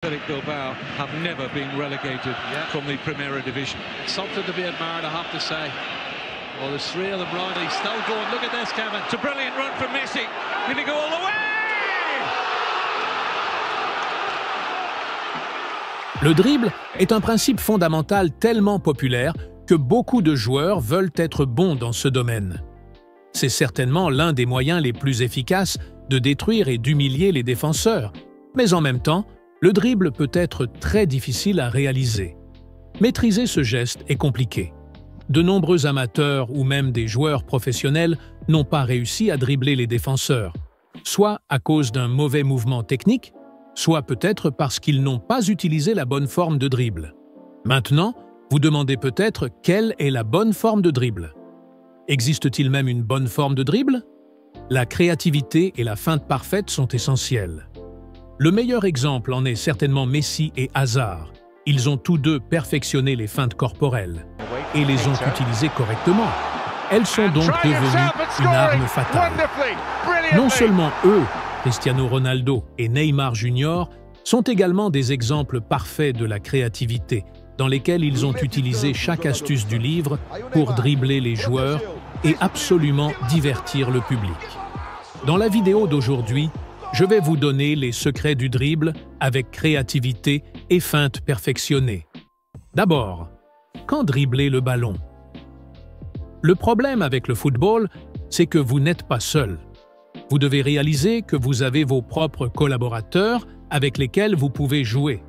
Athletic Bilbao have never been relegated from the Primera Division. It's something to be admired, I have to say. Well, there's three of them round. He's still going. Look at this, Kevin. It's a brilliant run from Messi. Did he go all the way? Le dribble est un principe fondamental tellement populaire que beaucoup de joueurs veulent être bons dans ce domaine. C'est certainement l'un des moyens les plus efficaces de détruire et d'humilier les défenseurs, mais en même temps, le dribble peut être très difficile à réaliser. Maîtriser ce geste est compliqué. De nombreux amateurs ou même des joueurs professionnels n'ont pas réussi à dribbler les défenseurs, soit à cause d'un mauvais mouvement technique, soit peut-être parce qu'ils n'ont pas utilisé la bonne forme de dribble. Maintenant, vous demandez peut-être quelle est la bonne forme de dribble. Existe-t-il même une bonne forme de dribble? La créativité et la feinte parfaite sont essentielles. Le meilleur exemple en est certainement Messi et Hazard. Ils ont tous deux perfectionné les feintes corporelles et les ont utilisées correctement. Elles sont donc devenues une arme fatale. Non seulement eux, Cristiano Ronaldo et Neymar Jr., sont également des exemples parfaits de la créativité, dans lesquels ils ont utilisé chaque astuce du livre pour dribbler les joueurs et absolument divertir le public. Dans la vidéo d'aujourd'hui, je vais vous donner les secrets du dribble avec créativité et feinte perfectionnée. D'abord, quand dribbler le ballon? Le problème avec le football, c'est que vous n'êtes pas seul. Vous devez réaliser que vous avez vos propres collaborateurs avec lesquels vous pouvez jouer.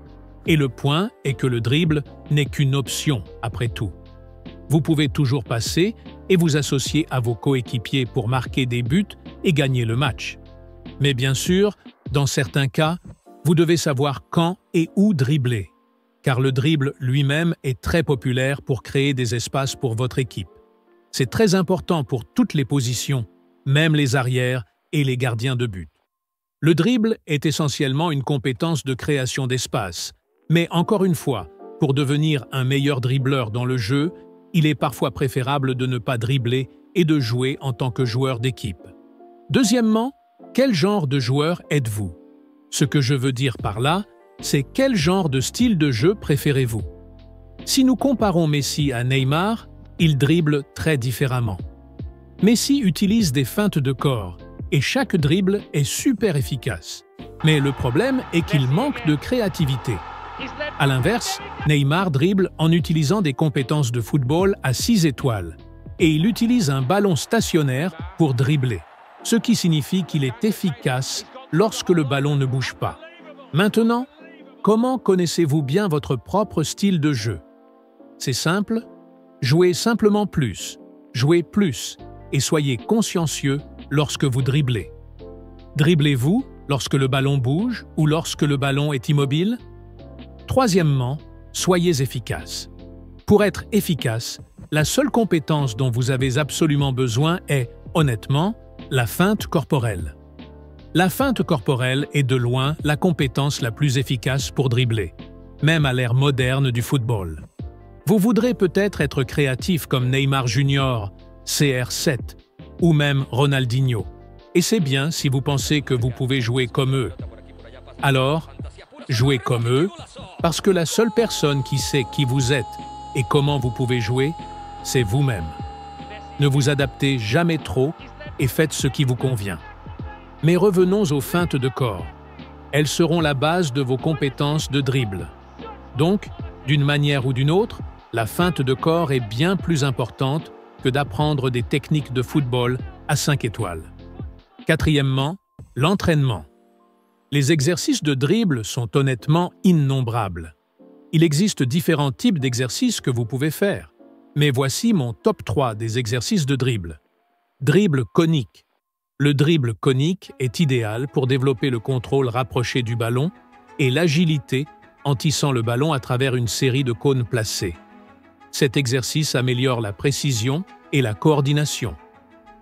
Et le point est que le dribble n'est qu'une option, après tout. Vous pouvez toujours passer et vous associer à vos coéquipiers pour marquer des buts et gagner le match. Mais bien sûr, dans certains cas, vous devez savoir quand et où dribbler, car le dribble lui-même est très populaire pour créer des espaces pour votre équipe. C'est très important pour toutes les positions, même les arrières et les gardiens de but. Le dribble est essentiellement une compétence de création d'espace, mais encore une fois, pour devenir un meilleur dribbleur dans le jeu, il est parfois préférable de ne pas dribbler et de jouer en tant que joueur d'équipe. Deuxièmement, quel genre de joueur êtes-vous? Ce que je veux dire par là, c'est quel genre de style de jeu préférez-vous? Si nous comparons Messi à Neymar, il dribble très différemment. Messi utilise des feintes de corps, et chaque dribble est super efficace. Mais le problème est qu'il manque de créativité. À l'inverse, Neymar dribble en utilisant des compétences de football à 6 étoiles, et il utilise un ballon stationnaire pour dribbler, ce qui signifie qu'il est efficace lorsque le ballon ne bouge pas. Maintenant, comment connaissez-vous bien votre propre style de jeu? C'est simple, jouez simplement plus, jouez plus et soyez consciencieux lorsque vous dribblez. Dribblez-vous lorsque le ballon bouge ou lorsque le ballon est immobile? Troisièmement, soyez efficace. Pour être efficace, la seule compétence dont vous avez absolument besoin est, honnêtement, la feinte corporelle. La feinte corporelle est de loin la compétence la plus efficace pour dribbler, même à l'ère moderne du football. Vous voudrez peut-être être créatif comme Neymar Jr., CR7 ou même Ronaldinho, et c'est bien si vous pensez que vous pouvez jouer comme eux. Alors, jouez comme eux, parce que la seule personne qui sait qui vous êtes et comment vous pouvez jouer, c'est vous-même. Ne vous adaptez jamais trop et faites ce qui vous convient. Mais revenons aux feintes de corps. Elles seront la base de vos compétences de dribble. Donc, d'une manière ou d'une autre, la feinte de corps est bien plus importante que d'apprendre des techniques de football à 5 étoiles. Quatrièmement, l'entraînement. Les exercices de dribble sont honnêtement innombrables. Il existe différents types d'exercices que vous pouvez faire, mais voici mon top 3 des exercices de dribble. Dribble conique. Le dribble conique est idéal pour développer le contrôle rapproché du ballon et l'agilité en tissant le ballon à travers une série de cônes placés. Cet exercice améliore la précision et la coordination.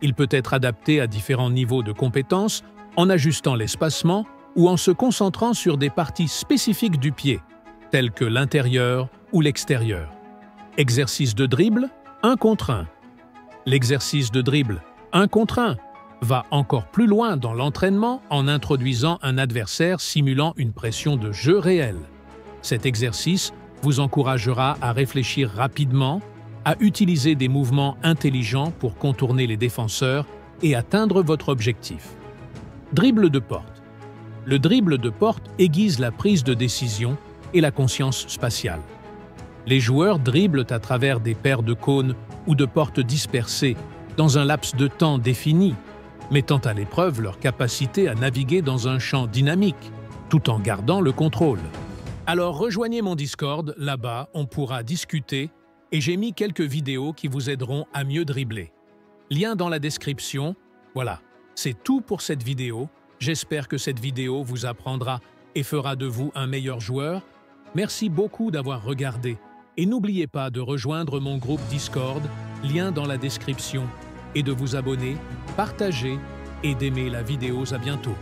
Il peut être adapté à différents niveaux de compétences en ajustant l'espacement ou en se concentrant sur des parties spécifiques du pied, telles que l'intérieur ou l'extérieur. Exercice de dribble 1 contre 1. L'exercice de dribble 1 contre 1 va encore plus loin dans l'entraînement en introduisant un adversaire simulant une pression de jeu réelle. Cet exercice vous encouragera à réfléchir rapidement, à utiliser des mouvements intelligents pour contourner les défenseurs et atteindre votre objectif. Dribble de porte. Le dribble de porte aiguise la prise de décision et la conscience spatiale. Les joueurs dribblent à travers des paires de cônes ou de portes dispersées dans un laps de temps défini, mettant à l'épreuve leur capacité à naviguer dans un champ dynamique, tout en gardant le contrôle. Alors rejoignez mon Discord, là-bas on pourra discuter et j'ai mis quelques vidéos qui vous aideront à mieux dribbler. Lien dans la description. Voilà, c'est tout pour cette vidéo. J'espère que cette vidéo vous apprendra et fera de vous un meilleur joueur. Merci beaucoup d'avoir regardé et n'oubliez pas de rejoindre mon groupe Discord, lien dans la description, et de vous abonner, partager et d'aimer la vidéo. À bientôt.